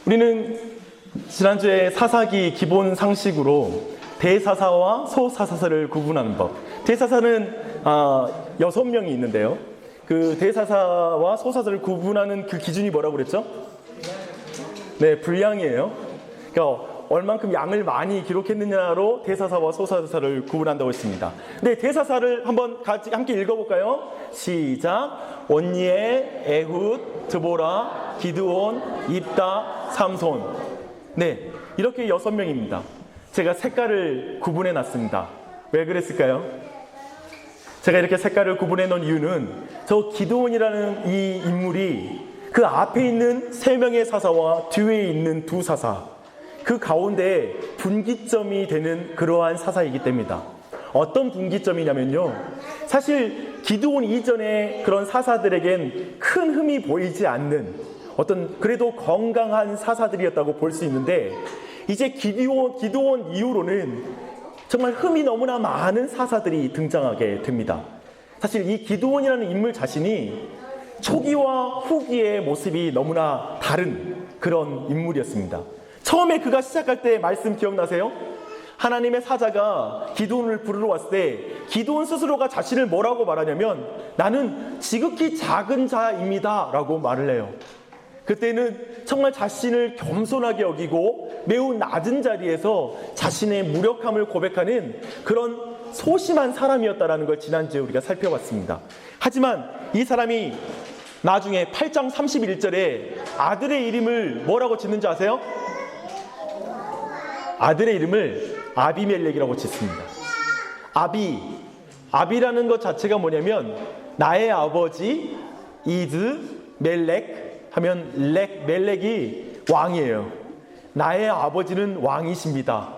우리는 지난주에 사사기 기본 상식으로 대사사와 소사사사를 구분하는 법. 대사사는 6명이 있는데요. 그 대사사와 소사사를 구분하는 그 기준이 뭐라고 그랬죠? 네, 분량이에요. 그러니까 얼만큼 양을 많이 기록했느냐로 대사사와 소사사를 구분한다고 했습니다. 네, 대사사를 한번 같이 함께 읽어볼까요? 시작. 온니엘, 에훗, 드보라, 기드온, 입다, 삼손. 네, 이렇게 6명입니다. 제가 색깔을 구분해 놨습니다. 왜 그랬을까요? 제가 이렇게 색깔을 구분해 놓은 이유는 저 기드온이라는 이 인물이 그 앞에 있는 3명의 사사와 뒤에 있는 2 사사, 그 가운데 분기점이 되는 그러한 사사이기 때문이다. 어떤 분기점이냐면요, 사실 기드온 이전에 그런 사사들에겐 큰 흠이 보이지 않는 어떤 그래도 건강한 사사들이었다고 볼 수 있는데, 이제 기드온 이후로는 정말 흠이 너무나 많은 사사들이 등장하게 됩니다. 사실 이 기드온이라는 인물 자신이 초기와 후기의 모습이 너무나 다른 그런 인물이었습니다. 처음에 그가 시작할 때 말씀 기억나세요? 하나님의 사자가 기드온을 부르러 왔을 때 기드온 스스로가 자신을 뭐라고 말하냐면, 나는 지극히 작은 자입니다 라고 말을 해요. 그때는 정말 자신을 겸손하게 여기고 매우 낮은 자리에서 자신의 무력함을 고백하는 그런 소심한 사람이었다는 걸 지난주에 우리가 살펴봤습니다. 하지만 이 사람이 나중에 8장 31절에 아들의 이름을 뭐라고 짓는지 아세요? 아들의 이름을 아비멜렉이라고 짓습니다. 아비라는 것 자체가 뭐냐면, 나의 아버지 이즈 멜렉 하면 멜렉이 왕이에요. 나의 아버지는 왕이십니다.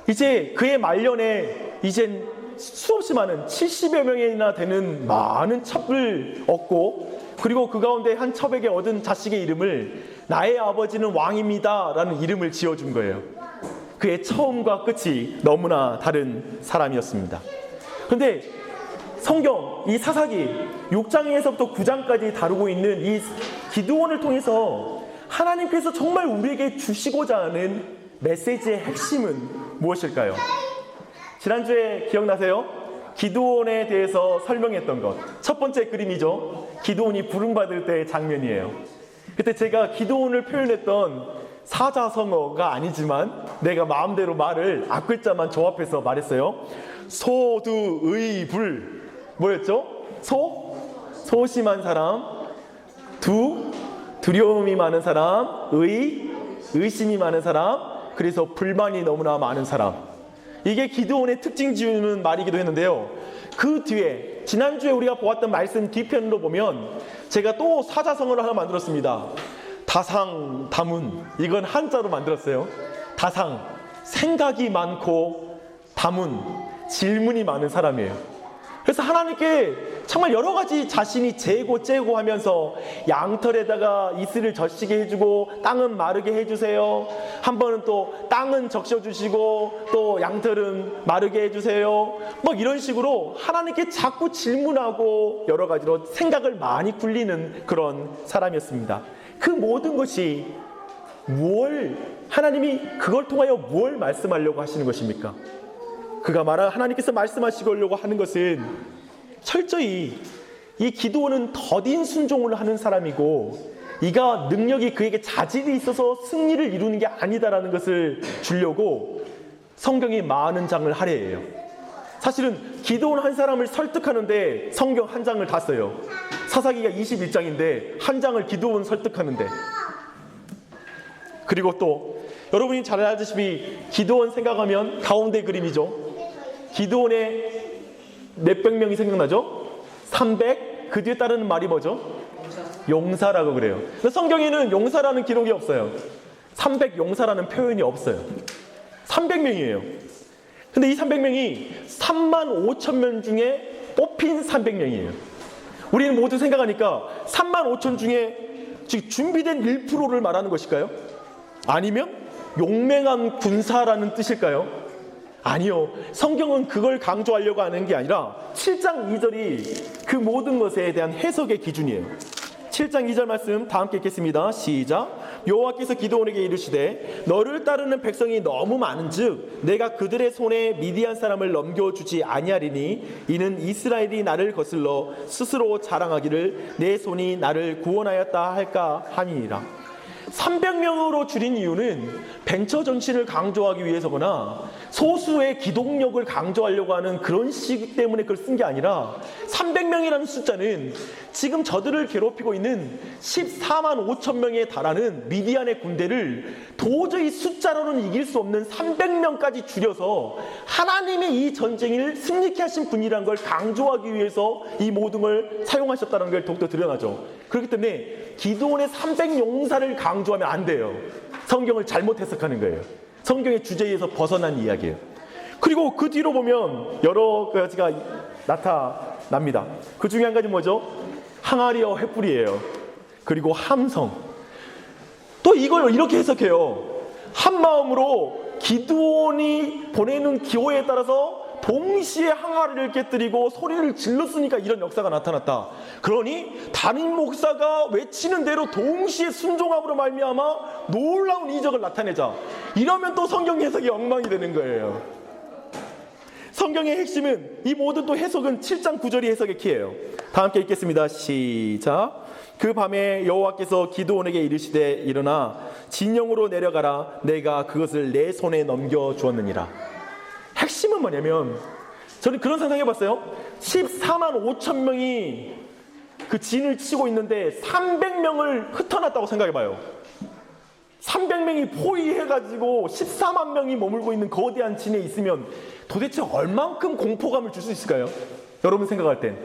이제 그의 말년에 이젠 수없이 많은 70여 명이나 되는 많은 첩을 얻고, 그리고 그 가운데 한 첩에게 얻은 자식의 이름을 나의 아버지는 왕입니다 라는 이름을 지어준 거예요. 그의 처음과 끝이 너무나 다른 사람이었습니다. 그런데 성경, 이 사사기 6장에서부터 9장까지 다루고 있는 이 기드온을 통해서 하나님께서 정말 우리에게 주시고자 하는 메시지의 핵심은 무엇일까요? 지난주에 기억나세요? 기드온에 대해서 설명했던 것. 첫 번째 그림이죠. 기드온이 부름받을 때의 장면이에요. 그때 제가 기드온을 표현했던 사자성어가 아니지만 내가 마음대로 말을 앞글자만 조합해서 말했어요. 소두의불. 뭐였죠? 소심한 사람, 두려움이 많은 사람, 의심이 많은 사람, 그래서 불만이 너무나 많은 사람. 이게 기드온의 특징 지우는 말이기도 했는데요. 그 뒤에 지난주에 우리가 보았던 말씀 뒤편으로 보면 제가 또 사자성어를 하나 만들었습니다. 다상, 다문. 이건 한자로 만들었어요. 다상, 생각이 많고, 다문, 질문이 많은 사람이에요. 그래서 하나님께 정말 여러 가지 자신이 재고 째고 하면서 양털에다가 이슬을 젖히게 해주고 땅은 마르게 해주세요. 한 번은 또 땅은 적셔주시고 또 양털은 마르게 해주세요. 뭐 이런 식으로 하나님께 자꾸 질문하고 여러 가지로 생각을 많이 굴리는 그런 사람이었습니다. 그 모든 것이 하나님이 그걸 통하여 뭘 말씀하려고 하시는 것입니까? 하나님께서 말씀하시려고 하는 것은 철저히 이 기드온은 더딘 순종을 하는 사람이고, 이가 능력이 그에게 자질이 있어서 승리를 이루는 게 아니다라는 것을 주려고 성경이 많은 장을 할애해요. 사실은 기드온 한 사람을 설득하는데 성경 한 장을 다 써요. 사사기가 21장인데 한 장을 기드온 설득하는데. 그리고 또 여러분이 잘 아시다시피 기드온 생각하면 가운데 그림이죠. 기드온의 몇백 명이 생각나죠? 300. 그 뒤에 따르는 말이 뭐죠? 용사라고 그래요. 성경에는 용사라는 기록이 없어요. 300 용사라는 표현이 없어요. 300명이에요. 근데 이 300명이 3만 5천 명 중에 뽑힌 300명이에요. 우리는 모두 생각하니까 3만 5천 중에 즉 준비된 1%를 말하는 것일까요? 아니면 용맹한 군사라는 뜻일까요? 아니요. 성경은 그걸 강조하려고 하는 게 아니라 7장 2절이 그 모든 것에 대한 해석의 기준이에요. 7장 2절 말씀 다 함께 읽겠습니다. 시작. 여호와께서 기드온에게 이르시되 너를 따르는 백성이 너무 많은즉 내가 그들의 손에 미디안 사람을 넘겨주지 아니하리니 이는 이스라엘이 나를 거슬러 스스로 자랑하기를 내 손이 나를 구원하였다 할까 함이니라. 300명으로 줄인 이유는 벤처 정신을 강조하기 위해서거나 소수의 기동력을 강조하려고 하는 그런 식 때문에 그걸 쓴 게 아니라 300명이라는 숫자는 지금 저들을 괴롭히고 있는 14만 5천 명에 달하는 미디안의 군대를 도저히 숫자로는 이길 수 없는 300명까지 줄여서 하나님의 이 전쟁을 승리케 하신 분이라는 걸 강조하기 위해서 이 모든 걸 사용하셨다는 걸 더욱더 드러나죠. 그렇기 때문에 기드온의 300용사를 강조하면 안 돼요. 성경을 잘못 해석하는 거예요. 성경의 주제에서 벗어난 이야기예요. 그리고 그 뒤로 보면 여러 가지가 나타납니다. 그 중에 한 가지 뭐죠? 항아리와 횃불이에요. 그리고 함성. 또 이걸 이렇게 해석해요. 한 마음으로 기드온이 보내는 기호에 따라서 동시에 항아리를 깨뜨리고 소리를 질렀으니까 이런 역사가 나타났다. 그러니 담임 목사가 외치는 대로 동시에 순종함으로 말미암아 놀라운 이적을 나타내자. 이러면 또 성경 해석이 엉망이 되는 거예요. 성경의 핵심은 이 모든 또 해석은 7장 9절이 해석의 키예요. 다 함께 읽겠습니다. 시작. 그 밤에 여호와께서 기드온에게 이르시되 일어나 진영으로 내려가라. 내가 그것을 내 손에 넘겨 주었느니라. 핵심은 뭐냐면 저는 그런 상상해봤어요. 14만 5천 명이 그 진을 치고 있는데 300명을 흩어놨다고 생각해봐요. 300명이 포위해가지고 14만 명이 머물고 있는 거대한 진에 있으면 도대체 얼만큼 공포감을 줄 수 있을까요? 여러분 생각할 땐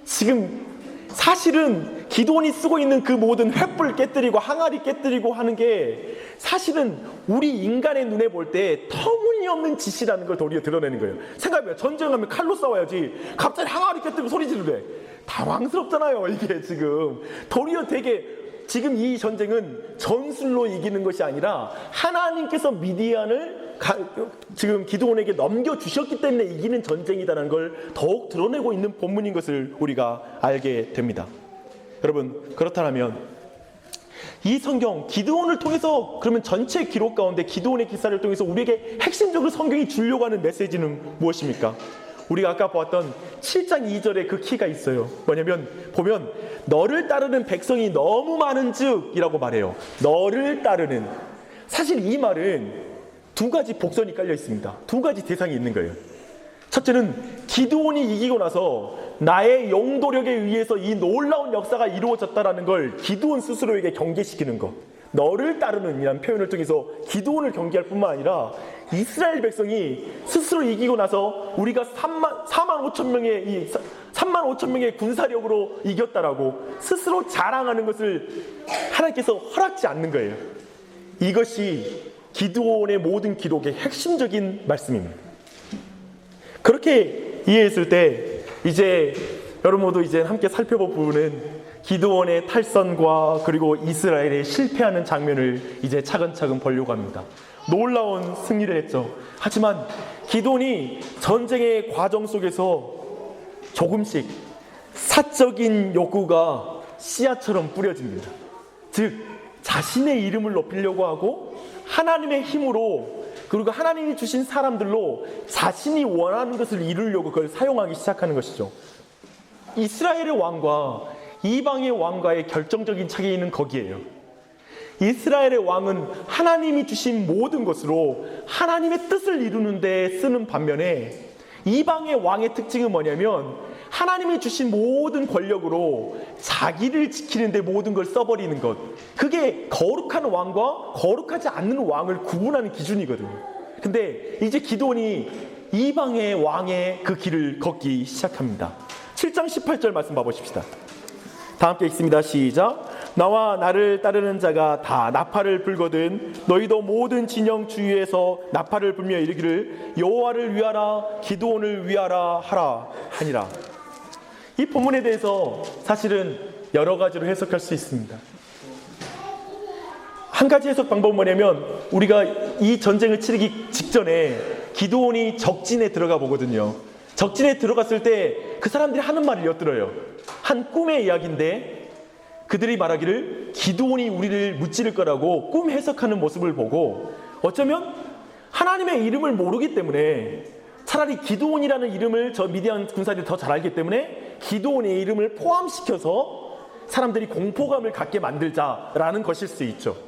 지금 사실은 기드온이 쓰고 있는 그 모든 횃불 깨뜨리고 항아리 깨뜨리고 하는 게 사실은 우리 인간의 눈에 볼 때 터무니없는 짓이라는 걸 도리어 드러내는 거예요. 생각해봐요. 전쟁하면 칼로 싸워야지 갑자기 항아리 깨뜨리고 소리 지르래. 당황스럽잖아요. 이게 지금 도리어 되게 지금 이 전쟁은 전술로 이기는 것이 아니라 하나님께서 미디안을 지금 기드온에게 넘겨주셨기 때문에 이기는 전쟁이다라는 걸 더욱 드러내고 있는 본문인 것을 우리가 알게 됩니다. 여러분 그렇다면 이 성경 기드온을 통해서 그러면 전체 기록 가운데 기드온의 기사를 통해서 우리에게 핵심적으로 성경이 주려고 하는 메시지는 무엇입니까? 우리가 아까 보았던 7장 2절에 그 키가 있어요. 뭐냐면 보면 너를 따르는 백성이 너무 많은즉 이라고 말해요. 너를 따르는. 사실 이 말은 두 가지 복선이 깔려 있습니다. 두 가지 대상이 있는 거예요. 첫째는 기드온이 이기고 나서 나의 용도력에 의해서 이 놀라운 역사가 이루어졌다라는 걸 기드온 스스로에게 경계시키는 것. 너를 따르는 이라는 표현을 통해서 기드온을 경계할 뿐만 아니라 이스라엘 백성이 스스로 이기고 나서 우리가 3만 5천 명의 군사력으로 이겼다라고 스스로 자랑하는 것을 하나님께서 허락지 않는 거예요. 이것이 기드온의 모든 기록의 핵심적인 말씀입니다. 그렇게 이해했을 때 이제 여러분 모두 이제 함께 살펴볼 부분은 기드온의 탈선과 그리고 이스라엘의 실패하는 장면을 이제 차근차근 보려고 합니다. 놀라운 승리를 했죠. 하지만 기드온이 전쟁의 과정 속에서 조금씩 사적인 욕구가 씨앗처럼 뿌려집니다. 즉 자신의 이름을 높이려고 하고 하나님의 힘으로 그리고 하나님이 주신 사람들로 자신이 원하는 것을 이루려고 그걸 사용하기 시작하는 것이죠. 이스라엘의 왕과 이방의 왕과의 결정적인 차이는 거기에요. 이스라엘의 왕은 하나님이 주신 모든 것으로 하나님의 뜻을 이루는 데 쓰는 반면에 이방의 왕의 특징은 뭐냐면 하나님이 주신 모든 권력으로 자기를 지키는 데 모든 걸 써버리는 것. 그게 거룩한 왕과 거룩하지 않는 왕을 구분하는 기준이거든요. 근데 이제 기드온이 이방의 왕의 그 길을 걷기 시작합니다. 7장 18절 말씀 봐보십시다. 다 함께 읽습니다. 시작. 나와 나를 따르는 자가 다 나팔을 불거든 너희도 모든 진영 주위에서 나팔을 불며 이르기를 여호와를 위하라 기드온을 위하라 하라 하니라. 이 본문에 대해서 사실은 여러 가지로 해석할 수 있습니다. 한 가지 해석 방법은 뭐냐면 우리가 이 전쟁을 치르기 직전에 기드온이 적진에 들어가 보거든요. 적진에 들어갔을 때 그 사람들이 하는 말을 엿들어요. 한 꿈의 이야기인데 그들이 말하기를 기드온이 우리를 무찌를 거라고 꿈 해석하는 모습을 보고 어쩌면 하나님의 이름을 모르기 때문에 차라리 기드온이라는 이름을 저 미디안 군사들이 더 잘 알기 때문에 기드온의 이름을 포함시켜서 사람들이 공포감을 갖게 만들자라는 것일 수 있죠.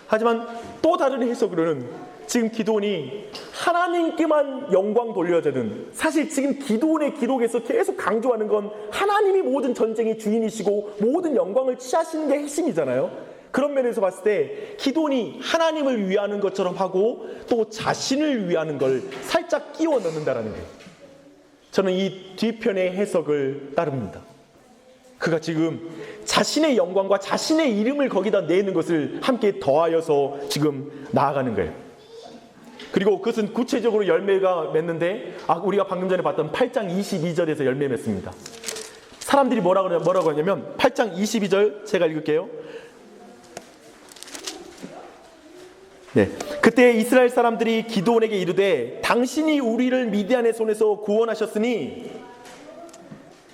하지만 또 다른 해석으로는 지금 기드온이 하나님께만 영광 돌려주는, 사실 지금 기드온의 기록에서 계속 강조하는 건 하나님이 모든 전쟁의 주인이시고 모든 영광을 취하시는 게 핵심이잖아요. 그런 면에서 봤을 때 기드온이 하나님을 위하는 것처럼 하고 또 자신을 위하는 걸 살짝 끼워 넣는다는 거예요. 저는 이 뒤편의 해석을 따릅니다. 그가 지금 자신의 영광과 자신의 이름을 거기다 내는 것을 함께 더하여서 지금 나아가는 거예요. 그리고 그것은 구체적으로 열매가 맺는데 우리가 방금 전에 봤던 8장 22절에서 열매 맺습니다. 사람들이 뭐라고 하냐면 8장 22절 제가 읽을게요. 네. 그때 이스라엘 사람들이 기드온에게 이르되 당신이 우리를 미디안의 손에서 구원하셨으니,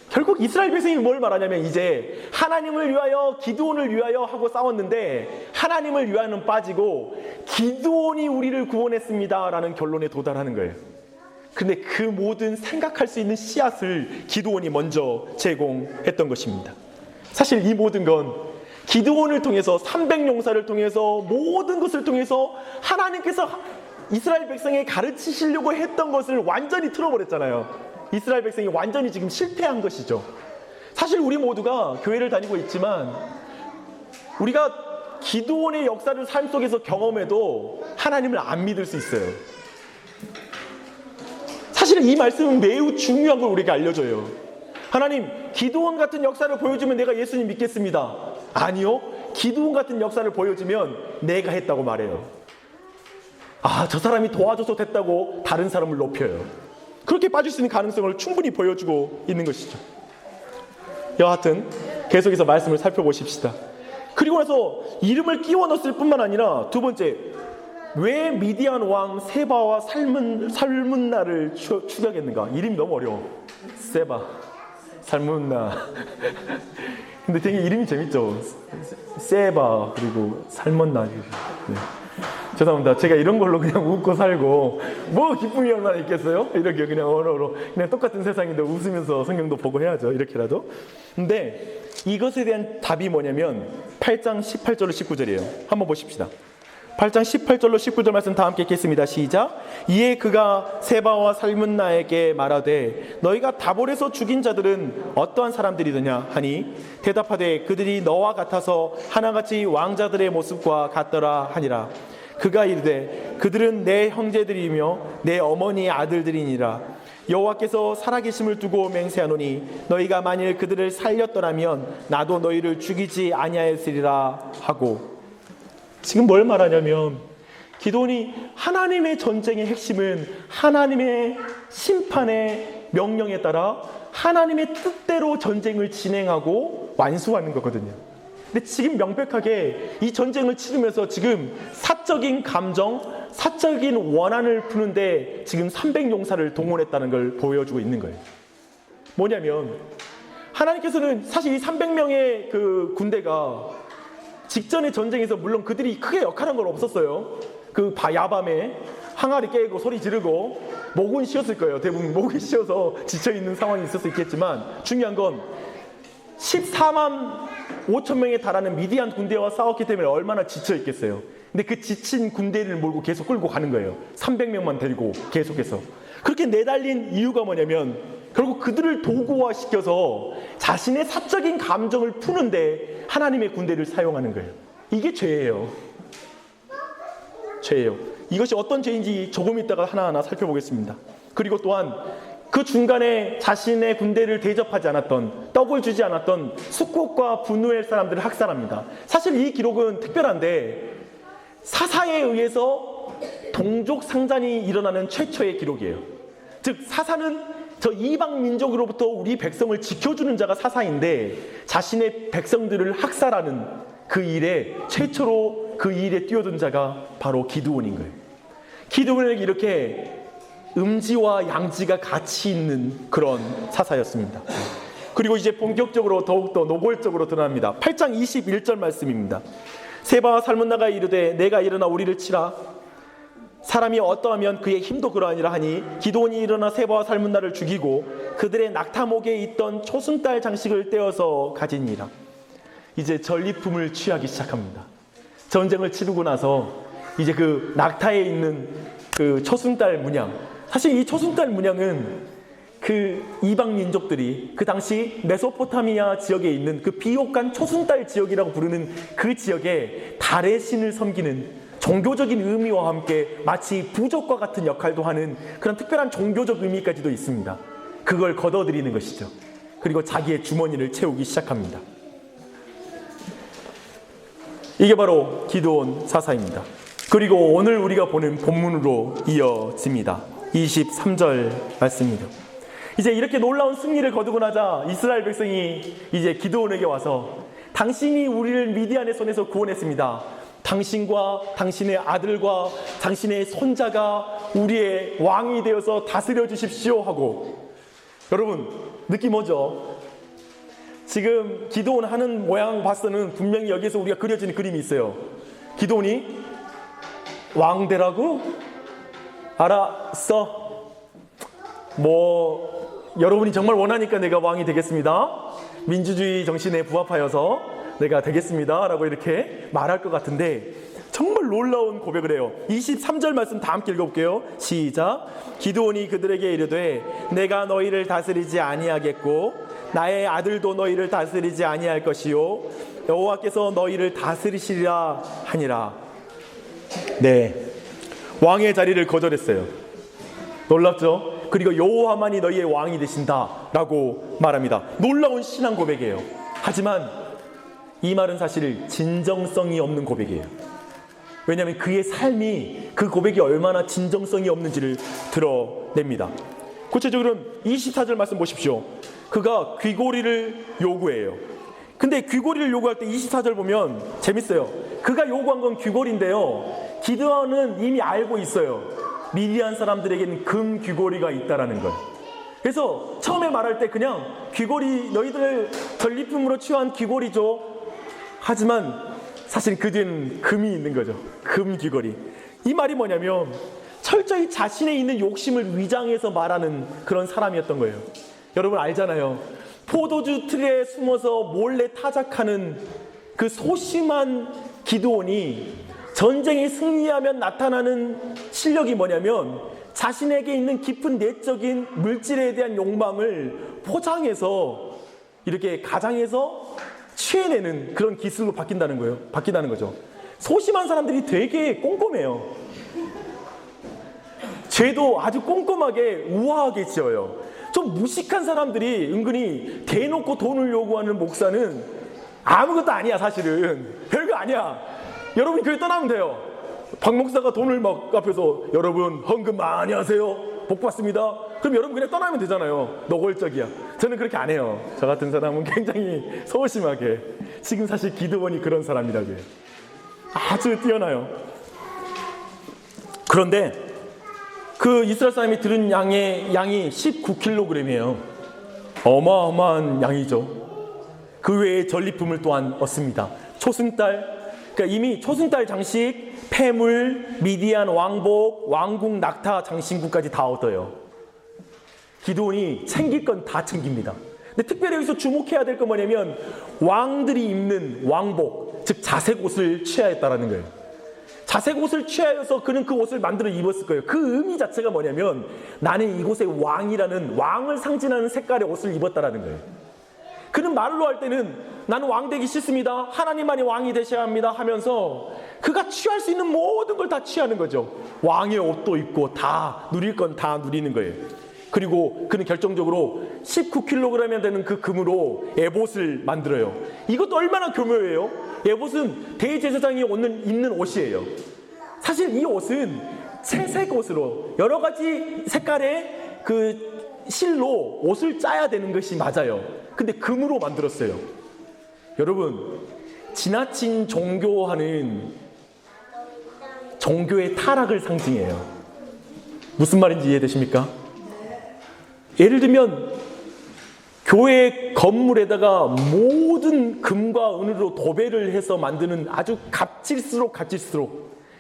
결국 이스라엘 백성이 뭘 말하냐면 이제 하나님을 위하여 기드온을 위하여 하고 싸웠는데 하나님을 위하여는 빠지고 기드온이 우리를 구원했습니다 라는 결론에 도달하는 거예요. 근데 그 모든 생각할 수 있는 씨앗을 기드온이 먼저 제공했던 것입니다. 사실 이 모든 건 기드온을 통해서 300용사를 통해서 모든 것을 통해서 하나님께서 이스라엘 백성에 가르치시려고 했던 것을 완전히 틀어버렸잖아요. 이스라엘 백성이 완전히 지금 실패한 것이죠. 사실 우리 모두가 교회를 다니고 있지만 우리가 기드온의 역사를 삶 속에서 경험해도 하나님을 안 믿을 수 있어요. 사실 이 말씀은 매우 중요한 걸 우리에게 알려줘요. 하나님, 기드온 같은 역사를 보여주면 내가 예수님 믿겠습니다. 아니요, 기드온 같은 역사를 보여주면 내가 했다고 말해요. 저 사람이 도와줘서 됐다고 다른 사람을 높여요. 그렇게 빠질 수 있는 가능성을 충분히 보여주고 있는 것이죠. 여하튼 계속해서 말씀을 살펴보십시다. 그리고 나서 이름을 끼워 넣었을 뿐만 아니라 두 번째, 왜 미디안 왕 세바와 살문나를 추격했는가? 이름이 너무 어려워. 세바, 살문나. 근데 되게 이름이 재밌죠. 세바 그리고 살문나. 네. 죄송합니다. 제가 이런 걸로 그냥 웃고 살고 뭐 기쁨이 얼마나 있겠어요? 이렇게 그냥 언어로 그냥 똑같은 세상인데 웃으면서 성경도 보고 해야죠. 이렇게라도. 근데 이것에 대한 답이 뭐냐면 8장 18절로 19절이에요. 한번 보십시다. 8장 18절로 19절 말씀 다 함께 읽겠습니다. 시작. 이에 그가 세바와 살문나에게 말하되 너희가 다볼에서 죽인 자들은 어떠한 사람들이더냐 하니 대답하되 그들이 너와 같아서 하나같이 왕자들의 모습과 같더라 하니라. 그가 이르되 그들은 내 형제들이며 내 어머니의 아들들이니라. 여호와께서 살아계심을 두고 맹세하노니 너희가 만일 그들을 살렸더라면 나도 너희를 죽이지 아니하였으리라 하고. 지금 뭘 말하냐면 기드온이 하나님의 전쟁의 핵심은 하나님의 심판의 명령에 따라 하나님의 뜻대로 전쟁을 진행하고 완수하는 거거든요. 근데 지금 명백하게 이 전쟁을 치르면서 지금 사적인 감정, 사적인 원한을 푸는데 지금 300용사를 동원했다는 걸 보여주고 있는 거예요. 뭐냐면 하나님께서는 사실 이 300명의 그 군대가 직전의 전쟁에서 물론 그들이 크게 역할한 건 없었어요. 그 야밤에 항아리 깨고 소리 지르고 목은 쉬었을 거예요. 대부분 목이 쉬어서 지쳐있는 상황이 있을 수 있겠지만 중요한 건 14만 5천 명에 달하는 미디안 군대와 싸웠기 때문에 얼마나 지쳐있겠어요. 근데 그 지친 군대를 몰고 계속 끌고 가는 거예요. 300명만 데리고 계속해서. 그렇게 내달린 이유가 뭐냐면 결국 그들을 도구화시켜서 자신의 사적인 감정을 푸는데 하나님의 군대를 사용하는 거예요. 이게 죄예요. 죄예요. 이것이 어떤 죄인지 조금 있다가 하나하나 살펴보겠습니다. 그리고 또한 그 중간에 자신의 군대를 대접하지 않았던, 떡을 주지 않았던 숙국과 분노엘 사람들을 학살합니다. 사실 이 기록은 특별한데 사사에 의해서 동족 상잔이 일어나는 최초의 기록이에요. 즉 사사는 저 이방 민족으로부터 우리 백성을 지켜주는 자가 사사인데 자신의 백성들을 학살하는 그 일에 최초로 그 일에 뛰어든 자가 바로 기드온인 거예요. 기드온에게 이렇게 음지와 양지가 같이 있는 그런 사사였습니다. 그리고 이제 본격적으로 더욱더 노골적으로 드러납니다. 8장 21절 말씀입니다. 세바와 살문나가 이르되 내가 일어나 우리를 치라. 사람이 어떠하면 그의 힘도 그러하니라 하니 기드온이 일어나 세바와 살문나를 죽이고 그들의 낙타목에 있던 초승달 장식을 떼어서 가지니라. 이제 전리품을 취하기 시작합니다. 전쟁을 치르고 나서 이제 그 낙타에 있는 그 초승달 문양, 사실 이 초승달 문양은 그 이방 민족들이 그 당시 메소포타미아 지역에 있는 그 비옥한 초승달 지역이라고 부르는 그 지역에 달의 신을 섬기는 종교적인 의미와 함께 마치 부족과 같은 역할도 하는 그런 특별한 종교적 의미까지도 있습니다. 그걸 걷어들이는 것이죠. 그리고 자기의 주머니를 채우기 시작합니다. 이게 바로 기드온 사사입니다. 그리고 오늘 우리가 보는 본문으로 이어집니다. 23절 말씀입니다. 이제 이렇게 놀라운 승리를 거두고 나자 이스라엘 백성이 이제 기드온에게 와서 당신이 우리를 미디안의 손에서 구원했습니다. 당신과 당신의 아들과 당신의 손자가 우리의 왕이 되어서 다스려 주십시오 하고. 여러분 느낌 오죠? 지금 기드온 하는 모양 봐서는 분명히 여기에서 우리가 그려지는 그림이 있어요. 기드온이 왕 되라고? 알았어. 여러분이 정말 원하니까 내가 왕이 되겠습니다. 민주주의 정신에 부합하여서 내가 되겠습니다 라고 이렇게 말할 것 같은데 정말 놀라운 고백을 해요. 23절 말씀 다 함께 읽어볼게요. 시작. 기드온이 그들에게 이르되 내가 너희를 다스리지 아니하겠고 나의 아들도 너희를 다스리지 아니할 것이요 여호와께서 너희를 다스리시리라 하니라. 네, 왕의 자리를 거절했어요. 놀랍죠? 그리고 여호와만이 너희의 왕이 되신다라고 말합니다. 놀라운 신앙 고백이에요. 하지만 이 말은 사실 진정성이 없는 고백이에요. 왜냐하면 그의 삶이 그 고백이 얼마나 진정성이 없는지를 드러냅니다. 구체적으로는 24절 말씀 보십시오. 그가 귀고리를 요구해요. 근데 귀고리를 요구할 때 24절 보면 재밌어요. 그가 요구한 건 귀고리인데요, 기드온은 이미 알고 있어요. 미디안 사람들에게는 금 귀고리가 있다라는 걸. 그래서 처음에 말할 때 그냥 귀고리, 너희들 전리품으로 취한 귀고리죠. 하지만 사실 그 뒤에는 금이 있는 거죠. 금 귀고리. 이 말이 뭐냐면 철저히 자신에 있는 욕심을 위장해서 말하는 그런 사람이었던 거예요. 여러분 알잖아요. 포도주 틀에 숨어서 몰래 타작하는 그 소심한 기드온이 전쟁에 승리하면 나타나는 실력이 뭐냐면 자신에게 있는 깊은 내적인 물질에 대한 욕망을 포장해서 이렇게 가장해서 취해내는 그런 기술로 바뀐다는 거죠. 소심한 사람들이 되게 꼼꼼해요. 죄도 아주 꼼꼼하게 우아하게 지어요. 좀 무식한 사람들이 은근히 대놓고 돈을 요구하는 목사는 아무것도 아니야. 사실은 별거 아니야. 여러분 교회 떠나면 돼요. 박 목사가 돈을 막 앞에서 여러분 헌금 많이 하세요. 복 받습니다. 그럼 여러분 그냥 떠나면 되잖아요. 노골적이야. 저는 그렇게 안 해요. 저 같은 사람은 굉장히 소심하게. 지금 사실 기드온이 그런 사람이라고 해요. 아주 뛰어나요. 그런데 그 이스라엘 사람이 들은 양이 19kg이에요. 어마어마한 양이죠. 그 외에 전리품을 또한 얻습니다. 초승달, 그러니까 이미 초승달 장식, 폐물, 미디안 왕복, 왕궁 낙타 장신구까지 다 얻어요. 기드온이 챙길 건 다 챙깁니다. 근데 특별히 여기서 주목해야 될 건 뭐냐면 왕들이 입는 왕복, 즉 자색 옷을 취하였다라는 거예요. 자색 옷을 취하여서 그는 그 옷을 만들어 입었을 거예요. 그 의미 자체가 뭐냐면 나는 이곳의 왕이라는, 왕을 상징하는 색깔의 옷을 입었다라는 거예요. 그는 말로 할 때는 나는 왕 되기 싫습니다. 하나님만이 왕이 되셔야 합니다 하면서 그가 취할 수 있는 모든 걸 다 취하는 거죠. 왕의 옷도 입고 다 누릴 건 다 누리는 거예요. 그리고 그는 결정적으로 19kg이 되는 그 금으로 에봇을 만들어요. 이것도 얼마나 교묘해요. 에봇은 대제사장이 입는 옷이에요. 사실 이 옷은 채색 옷으로 여러 가지 색깔의 그 실로 옷을 짜야 되는 것이 맞아요. 근데 금으로 만들었어요. 여러분, 지나친 종교화는 종교의 타락을 상징해요. 무슨 말인지 이해되십니까? 예를 들면 교회 건물에다가 모든 금과 은으로 도배를 해서 만드는 아주 갑질수록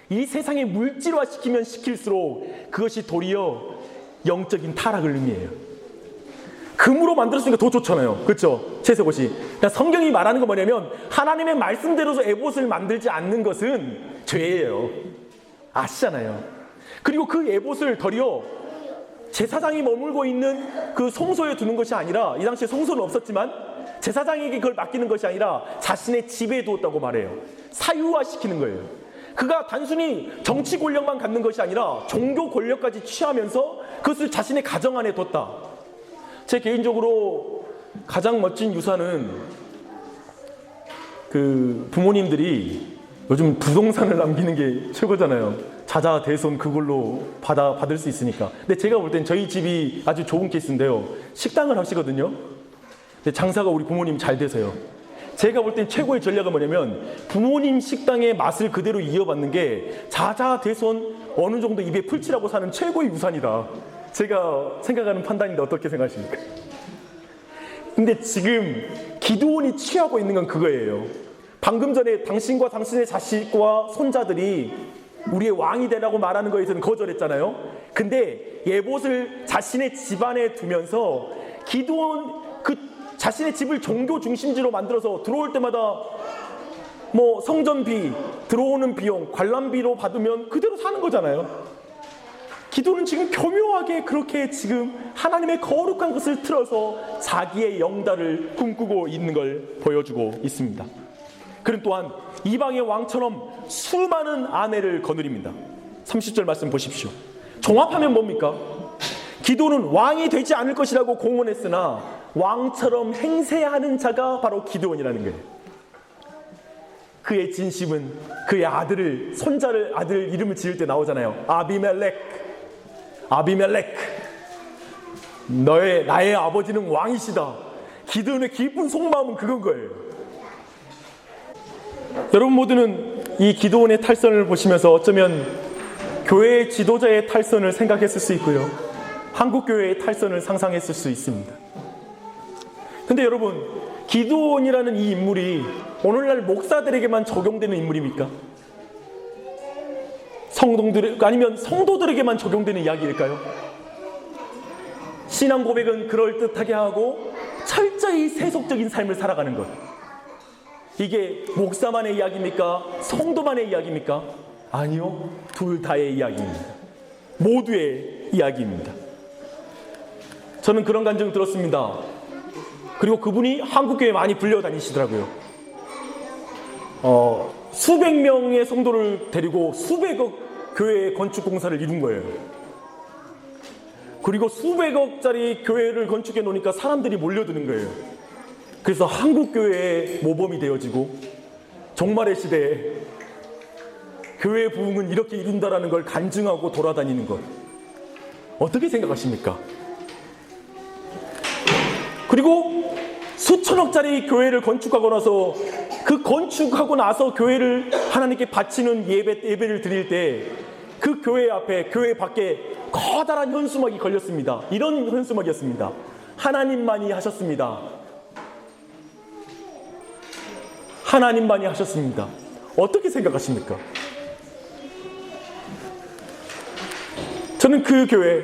이 세상에 물질화시키면 시킬수록 그것이 도리어 영적인 타락을 의미해요. 금으로 만들었으니까 더 좋잖아요. 그렇죠? 채색옷이. 그러니까 성경이 말하는 건 뭐냐면 하나님의 말씀대로서 에봇을 만들지 않는 것은 죄예요. 아시잖아요. 그리고 그 에봇을 도리어 제사장이 머물고 있는 그 성소에 두는 것이 아니라, 이 당시에 성소는 없었지만 제사장에게 그걸 맡기는 것이 아니라 자신의 집에 두었다고 말해요. 사유화시키는 거예요. 그가 단순히 정치 권력만 갖는 것이 아니라 종교 권력까지 취하면서 그것을 자신의 가정 안에 뒀다. 제 개인적으로 가장 멋진 유산은 그 부모님들이 요즘 부동산을 남기는 게 최고잖아요. 자자 대손 그걸로 받을 수 있으니까. 근데 제가 볼 땐 저희 집이 아주 좋은 케이스인데요. 식당을 하시거든요. 근데 장사가 우리 부모님 잘 되세요. 제가 볼 땐 최고의 전략은 뭐냐면 부모님 식당의 맛을 그대로 이어받는 게 자자 대손 어느 정도 입에 풀칠하고 사는 최고의 유산이다. 제가 생각하는 판단인데 어떻게 생각하십니까? 근데 지금 기드온이 취하고 있는 건 그거예요. 방금 전에 당신과 당신의 자식과 손자들이 우리의 왕이 되라고 말하는 거에 대해서는 거절했잖아요. 근데 에봇을 자신의 집안에 두면서 기드온 그 자신의 집을 종교 중심지로 만들어서 들어올 때마다 뭐 성전비, 들어오는 비용, 관람비로 받으면 그대로 사는 거잖아요. 기도는 지금 교묘하게 그렇게 지금 하나님의 거룩한 것을 틀어서 자기의 영달을 꿈꾸고 있는 걸 보여주고 있습니다. 그는 또한 이방의 왕처럼 수많은 아내를 거느립니다. 30절 말씀 보십시오. 종합하면 뭡니까? 기도는 왕이 되지 않을 것이라고 공언했으나 왕처럼 행세하는 자가 바로 기드온이라는 거예요. 그의 진심은 그의 아들을, 손자를, 아들 이름을 지을 때 나오잖아요. 아비멜렉, 나의 아버지는 왕이시다. 기드온의 깊은 속마음은 그건 거예요. 여러분 모두는 이 기드온의 탈선을 보시면서 어쩌면 교회의 지도자의 탈선을 생각했을 수 있고요, 한국교회의 탈선을 상상했을 수 있습니다. 근데 여러분, 기드온이라는 이 인물이 오늘날 목사들에게만 적용되는 인물입니까? 아니면 성도들에게만 적용되는 이야기일까요? 신앙 고백은 그럴듯하게 하고 철저히 세속적인 삶을 살아가는 것, 이게 목사만의 이야기입니까? 성도만의 이야기입니까? 아니요, 둘 다의 이야기입니다. 모두의 이야기입니다. 저는 그런 감정을 들었습니다. 그리고 그분이 한국교회에 많이 불려다니시더라고요. 수백 명의 성도를 데리고 수백억 교회 건축 공사를 이룬 거예요. 그리고 수백억짜리 교회를 건축해 놓으니까 사람들이 몰려드는 거예요. 그래서 한국교회의 모범이 되어지고 종말의 시대에 교회 부흥은 이렇게 이룬다라는 걸 간증하고 돌아다니는 것, 어떻게 생각하십니까? 그리고 수천억짜리 교회를 건축하고 나서 그 건축하고 나서 교회를 하나님께 바치는 예배를 드릴 때 그 교회 앞에, 교회 밖에 커다란 현수막이 걸렸습니다. 이런 현수막이었습니다. 하나님만이 하셨습니다. 하나님만이 하셨습니다. 어떻게 생각하십니까? 저는 그 교회,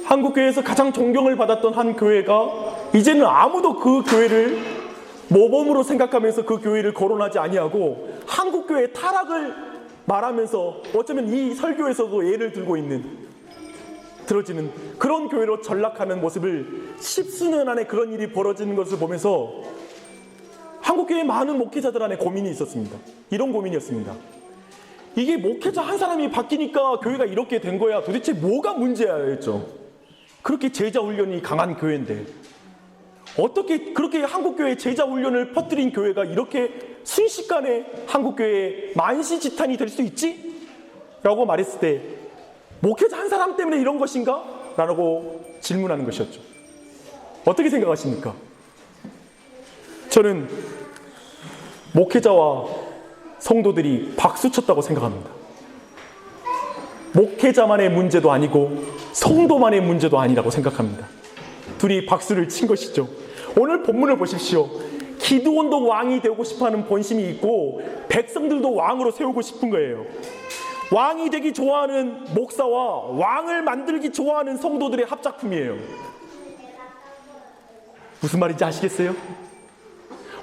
한국교회에서 가장 존경을 받았던 한 교회가 이제는 아무도 그 교회를 모범으로 생각하면서 그 교회를 거론하지 아니하고 한국교회의 타락을 말하면서 어쩌면 이 설교에서도 예를 들어지는 그런 교회로 전락하는 모습을, 십수년 안에 그런 일이 벌어지는 것을 보면서 한국교회 많은 목회자들 안에 고민이 있었습니다. 이런 고민이었습니다. 이게 목회자 한 사람이 바뀌니까 교회가 이렇게 된 거야, 도대체 뭐가 문제야 했죠. 그렇게 제자 훈련이 강한 교회인데 어떻게 그렇게 한국교회 제자 훈련을 퍼뜨린 교회가 이렇게 순식간에 한국교회의 만시지탄이 될 수 있지? 라고 말했을 때 목회자 한 사람 때문에 이런 것인가? 라고 질문하는 것이었죠. 어떻게 생각하십니까? 저는 목회자와 성도들이 박수쳤다고 생각합니다. 목회자만의 문제도 아니고 성도만의 문제도 아니라고 생각합니다. 둘이 박수를 친 것이죠. 오늘 본문을 보십시오. 기드온도 왕이 되고 싶어하는 본심이 있고 백성들도 왕으로 세우고 싶은 거예요. 왕이 되기 좋아하는 목사와 왕을 만들기 좋아하는 성도들의 합작품이에요. 무슨 말인지 아시겠어요?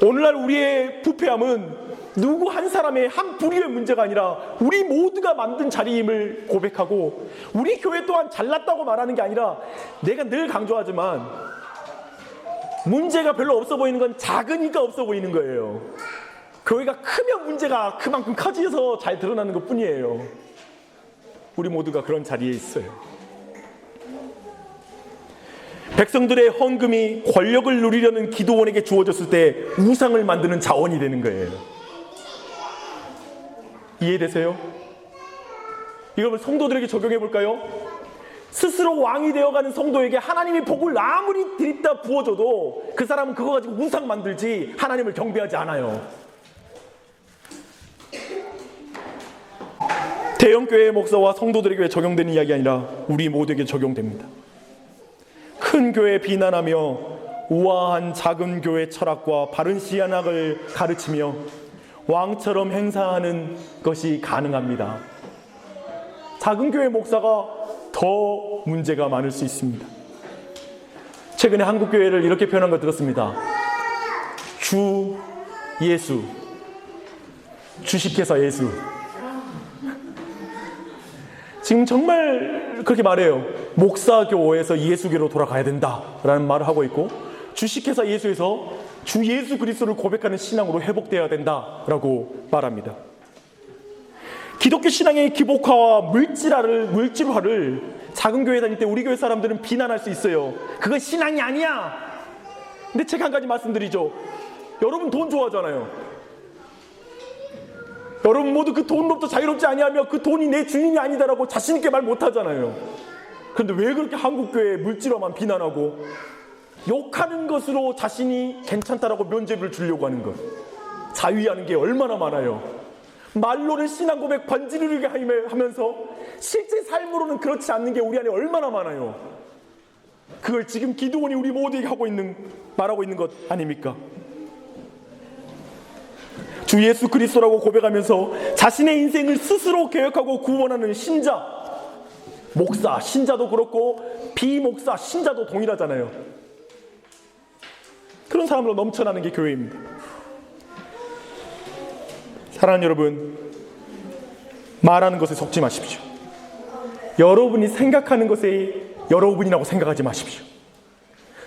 오늘날 우리의 부패함은 누구 한 사람의 한 부류의 문제가 아니라 우리 모두가 만든 자리임을 고백하고, 우리 교회 또한 잘났다고 말하는 게 아니라, 내가 늘 강조하지만 문제가 별로 없어 보이는 건 작으니까 없어 보이는 거예요. 교회가 크면 문제가 그만큼 커져서 잘 드러나는 것 뿐이에요. 우리 모두가 그런 자리에 있어요. 백성들의 헌금이 권력을 누리려는 기드온에게 주어졌을 때 우상을 만드는 자원이 되는 거예요. 이해되세요? 이걸 성도들에게 적용해 볼까요? 스스로 왕이 되어가는 성도에게 하나님이 복을 아무리 드립다 부어줘도 그 사람은 그거 가지고 우상 만들지 하나님을 경배하지 않아요. 대형교회의 목사와 성도들에게 적용되는 이야기 아니라 우리 모두에게 적용됩니다. 큰 교회 비난하며 우아한 작은 교회 철학과 바른 신학을 가르치며 왕처럼 행사하는 것이 가능합니다. 작은 교회 목사가 더 문제가 많을 수 있습니다. 최근에 한국 교회를 이렇게 표현한 걸 들었습니다. 주 예수, 주식회사 예수. 지금 정말 그렇게 말해요. 목사교에서 예수교로 돌아가야 된다라는 말을 하고 있고, 주식회사 예수에서 주 예수 그리스도를 고백하는 신앙으로 회복되어야 된다라고 말합니다. 기독교 신앙의 기복화와 물질화를 작은 교회 다닐 때 우리 교회 사람들은 비난할 수 있어요. 그건 신앙이 아니야. 근데 제가 한 가지 말씀드리죠. 여러분 돈 좋아하잖아요. 여러분 모두 그 돈으로부터 자유롭지 아니하며 그 돈이 내 주인이 아니다라고 자신 있게 말 못하잖아요. 그런데 왜 그렇게 한국교회의 물질화만 비난하고 욕하는 것으로 자신이 괜찮다라고 면죄부를 주려고 하는 것, 자위하는 게 얼마나 많아요. 말로는 신앙 고백 번지르르게 하면서 실제 삶으로는 그렇지 않는 게 우리 안에 얼마나 많아요. 그걸 지금 기드온이 우리 모두에게 말하고 있는 것 아닙니까? 주 예수 그리스도라고 고백하면서 자신의 인생을 스스로 계획하고 구원하는 신자, 목사, 신자도 그렇고 비목사, 신자도 동일하잖아요. 그런 사람으로 넘쳐나는 게 교회입니다. 사랑하는 여러분, 말하는 것에 속지 마십시오. 여러분이 생각하는 것에 여러분이라고 생각하지 마십시오.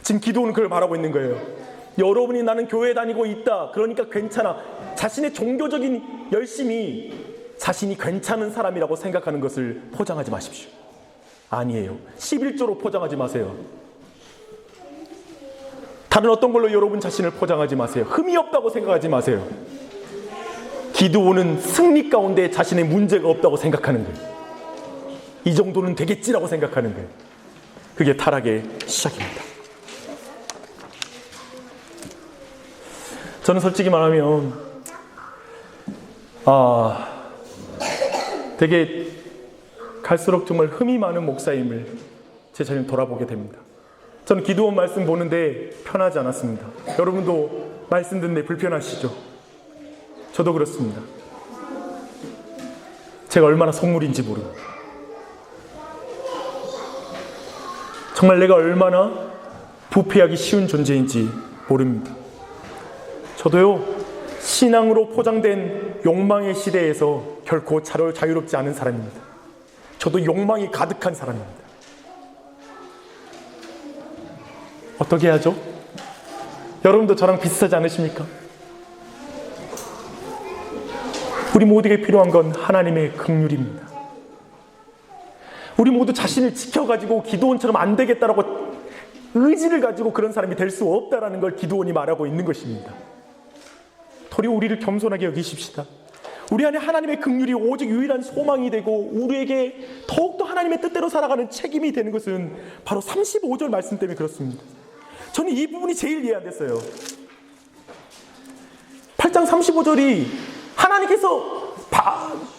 지금 기도는 그걸 말하고 있는 거예요. 여러분이 나는 교회 다니고 있다, 그러니까 괜찮아, 자신의 종교적인 열심이 자신이 괜찮은 사람이라고 생각하는 것을 포장하지 마십시오. 아니에요. 11조로 포장하지 마세요. 다른 어떤 걸로 여러분 자신을 포장하지 마세요. 흠이 없다고 생각하지 마세요. 기드온은 승리 가운데 자신의 문제가 없다고 생각하는 거예요. 이 정도는 되겠지라고 생각하는 거예요. 그게 타락의 시작입니다. 저는 솔직히 말하면 되게 갈수록 정말 흠이 많은 목사임을 제 자신을 돌아보게 됩니다. 저는 기드온 말씀 보는데 편하지 않았습니다. 여러분도 말씀 듣는데 불편하시죠? 저도 그렇습니다. 제가 얼마나 속물인지 모릅니다. 정말 내가 얼마나 부패하기 쉬운 존재인지 모릅니다. 저도요, 신앙으로 포장된 욕망의 시대에서 결코 자유롭지 않은 사람입니다. 저도 욕망이 가득한 사람입니다. 어떻게 하죠? 여러분도 저랑 비슷하지 않으십니까? 우리 모두에게 필요한 건 하나님의 긍휼입니다. 우리 모두 자신을 지켜가지고 기드온처럼 안 되겠다라고 의지를 가지고 그런 사람이 될 수 없다라는 걸 기드온이 말하고 있는 것입니다. 도리어 우리를 겸손하게 여기십시다. 우리 안에 하나님의 긍휼이 오직 유일한 소망이 되고 우리에게 더욱더 하나님의 뜻대로 살아가는 책임이 되는 것은 바로 35절 말씀 때문에 그렇습니다. 저는 이 부분이 제일 이해 안 됐어요. 8장 35절이 하나님께서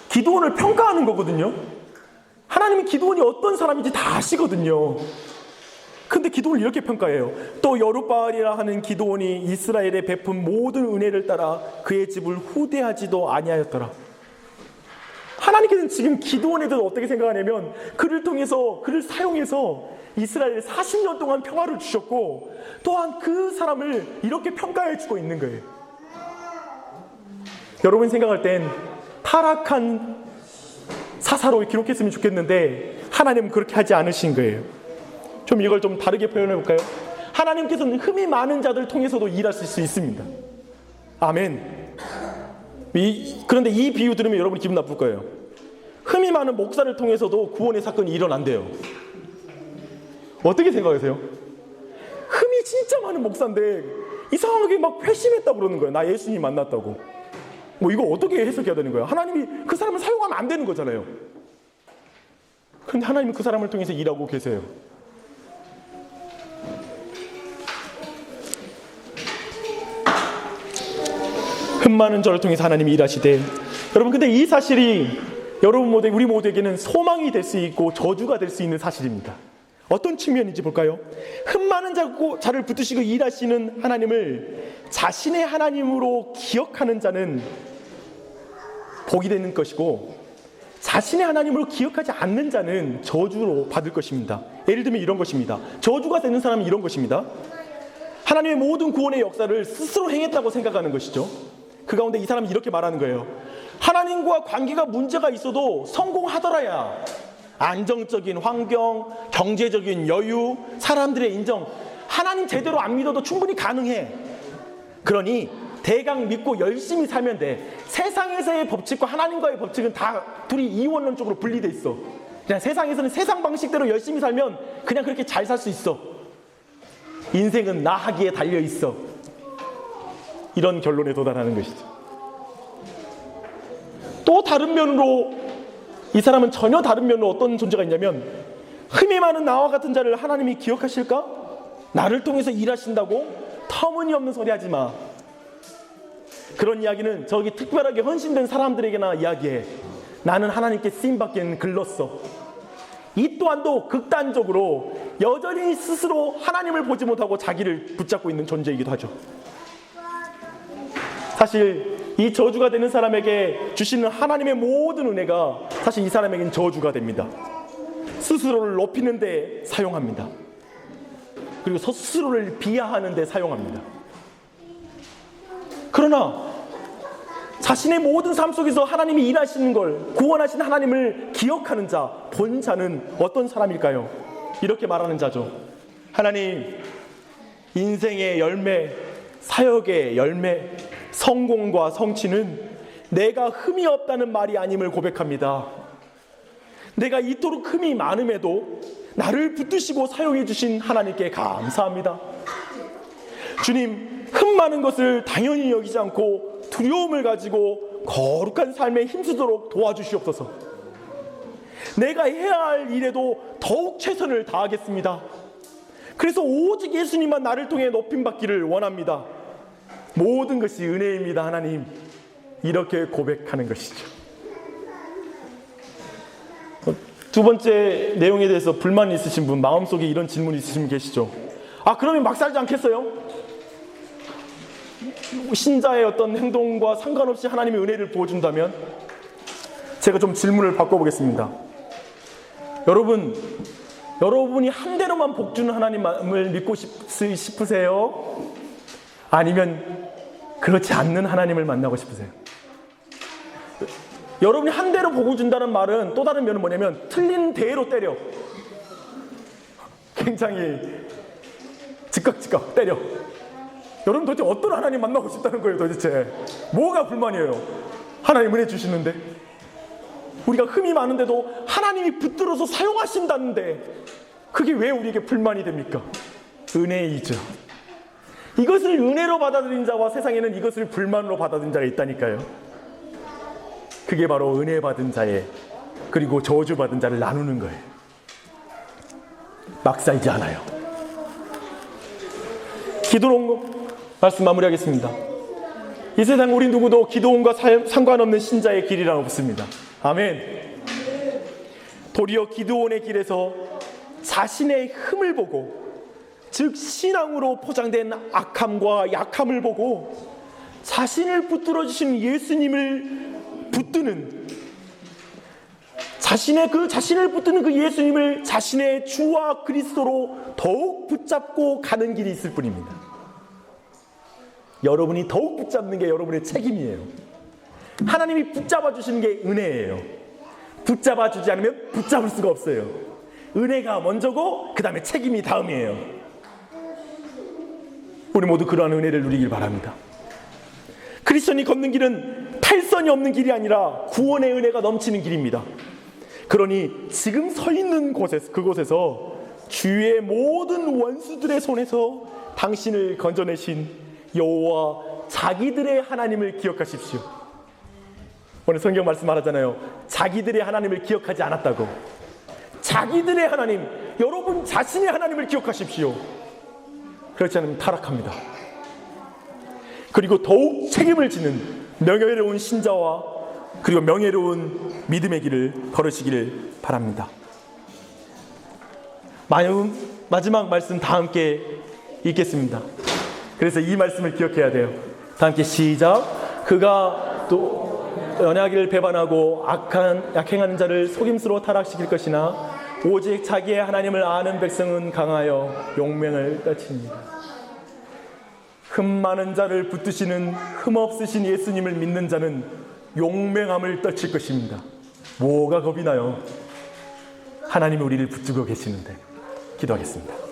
기드온을 평가하는 거거든요. 하나님은 기드온이 어떤 사람인지 다 아시거든요. 근데 기도원을 이렇게 평가해요. 또 여룻바알이라 하는 기도원이 이스라엘에 베푼 모든 은혜를 따라 그의 집을 후대하지도 아니하였더라. 하나님께서는 지금 기도원에 대해서 어떻게 생각하냐면 그를 통해서, 그를 사용해서 이스라엘에 40년 동안 평화를 주셨고 또한 그 사람을 이렇게 평가해 주고 있는 거예요. 여러분이 생각할 땐 타락한 사사로 기록했으면 좋겠는데 하나님은 그렇게 하지 않으신 거예요. 좀 이걸 좀 다르게 표현해 볼까요? 하나님께서는 흠이 많은 자들을 통해서도 일하실 수 있습니다. 아멘. 그런데 이 비유 들으면 여러분이 기분 나쁠 거예요. 흠이 많은 목사를 통해서도 구원의 사건이 일어난대요. 어떻게 생각하세요? 흠이 진짜 많은 목사인데 이상하게 막 회심했다고 그러는 거예요. 나 예수님 만났다고. 뭐 이거 어떻게 해석해야 되는 거예요? 하나님이 그 사람을 사용하면 안 되는 거잖아요. 그런데 하나님은 그 사람을 통해서 일하고 계세요. 흠 많은 저를 통해서 하나님이 일하시되, 여러분 근데 이 사실이 여러분 모두, 우리 모두에게는 소망이 될 수 있고 저주가 될 수 있는 사실입니다. 어떤 측면인지 볼까요? 흠 많은 자를 붙드시고 일하시는 하나님을 자신의 하나님으로 기억하는 자는 복이 되는 것이고, 자신의 하나님으로 기억하지 않는 자는 저주로 받을 것입니다. 예를 들면 이런 것입니다. 저주가 되는 사람은 이런 것입니다. 하나님의 모든 구원의 역사를 스스로 행했다고 생각하는 것이죠. 그 가운데 이 사람이 이렇게 말하는 거예요. 하나님과 관계가 문제가 있어도 성공하더라야 안정적인 환경, 경제적인 여유, 사람들의 인정, 하나님 제대로 안 믿어도 충분히 가능해. 그러니 대강 믿고 열심히 살면 돼. 세상에서의 법칙과 하나님과의 법칙은 다 둘이 이원론적으로 분리돼 있어. 그냥 세상에서는 세상 방식대로 열심히 살면 그냥 그렇게 잘 살 수 있어. 인생은 나 하기에 달려 있어. 이런 결론에 도달하는 것이죠. 또 다른 면으로 이 사람은 전혀 다른 면으로 어떤 존재가 있냐면, 흠이 많은 나와 같은 자를 하나님이 기억하실까? 나를 통해서 일하신다고? 터무니없는 소리 하지 마. 그런 이야기는 저기 특별하게 헌신된 사람들에게나 이야기해. 나는 하나님께 쓰임받기에는 글렀어. 이 또한도 극단적으로 여전히 스스로 하나님을 보지 못하고 자기를 붙잡고 있는 존재이기도 하죠. 사실 이 저주가 되는 사람에게 주시는 하나님의 모든 은혜가 사실 이 사람에게는 저주가 됩니다. 스스로를 높이는 데 사용합니다. 그리고 스스로를 비하하는 데 사용합니다. 그러나 자신의 모든 삶 속에서 하나님이 일하시는 걸, 구원하신 하나님을 기억하는 자, 본 자는 어떤 사람일까요? 이렇게 말하는 자죠. 하나님, 인생의 열매, 사역의 열매, 성공과 성취는 내가 흠이 없다는 말이 아님을 고백합니다. 내가 이토록 흠이 많음에도 나를 붙드시고 사용해 주신 하나님께 감사합니다. 주님, 흠 많은 것을 당연히 여기지 않고 두려움을 가지고 거룩한 삶에 힘쓰도록 도와주시옵소서. 내가 해야 할 일에도 더욱 최선을 다하겠습니다. 그래서 오직 예수님만 나를 통해 높임받기를 원합니다. 모든 것이 은혜입니다, 하나님. 이렇게 고백하는 것이죠. 두 번째 내용에 대해서 불만이 있으신 분, 마음속에 이런 질문이 있으신 분 계시죠? 그러면 막 살지 않겠어요? 신자의 어떤 행동과 상관없이 하나님의 은혜를 부어준다면? 제가 좀 질문을 바꿔보겠습니다. 여러분이 한 대로만 복 주는 하나님을 믿고 싶으세요? 아니면 그렇지 않는 하나님을 만나고 싶으세요? 여러분이 한 대로 복을 준다는 말은 또 다른 면은 뭐냐면 틀린 대로 때려. 굉장히 즉각 때려. 여러분 도대체 어떤 하나님 만나고 싶다는 거예요? 도대체 뭐가 불만이에요? 하나님 은혜 주시는데, 우리가 흠이 많은데도 하나님이 붙들어서 사용하신다는데 그게 왜 우리에게 불만이 됩니까? 은혜이죠. 이것을 은혜로 받아들인 자와 세상에는 이것을 불만으로 받아들인 자가 있다니까요. 그게 바로 은혜 받은 자의, 그리고 저주 받은 자를 나누는 거예요. 막 살지 않아요. 기도론 말씀 마무리하겠습니다. 이 세상 우리 누구도 기도원과 상관없는 신자의 길이란 없습니다. 아멘. 도리어 기도원의 길에서 자신의 흠을 보고 즉 신앙으로 포장된 악함과 약함을 보고 자신을 붙들어 주신 예수님을 붙드는, 자신을 붙드는 그 예수님을 자신의 주와 그리스도로 더욱 붙잡고 가는 길이 있을 뿐입니다. 여러분이 더욱 붙잡는 게 여러분의 책임이에요. 하나님이 붙잡아 주시는 게 은혜예요. 붙잡아 주지 않으면 붙잡을 수가 없어요. 은혜가 먼저고 그 다음에 책임이 다음이에요. 우리 모두 그러한 은혜를 누리길 바랍니다. 크리스천이 걷는 길은 탈선이 없는 길이 아니라 구원의 은혜가 넘치는 길입니다. 그러니 지금 서 있는 그곳에서 주의 모든 원수들의 손에서 당신을 건져내신 여호와 자기들의 하나님을 기억하십시오. 오늘 성경 말씀 말하잖아요. 자기들의 하나님을 기억하지 않았다고. 자기들의 하나님, 여러분 자신의 하나님을 기억하십시오. 그렇지 않으면 타락합니다. 그리고 더욱 책임을 지는 명예로운 신자와 그리고 명예로운 믿음의 길을 걸으시기를 바랍니다. 마지막 말씀 다 함께 읽겠습니다. 그래서 이 말씀을 기억해야 돼요. 다 함께 시작. 그가 또 언약을 배반하고 약행하는 자를 속임수로 타락시킬 것이나 오직 자기의 하나님을 아는 백성은 강하여 용맹을 떨칩니다. 흠 많은 자를 붙드시는 흠 없으신 예수님을 믿는 자는 용맹함을 떨칠 것입니다. 뭐가 겁이 나요? 하나님이 우리를 붙들고 계시는데. 기도하겠습니다.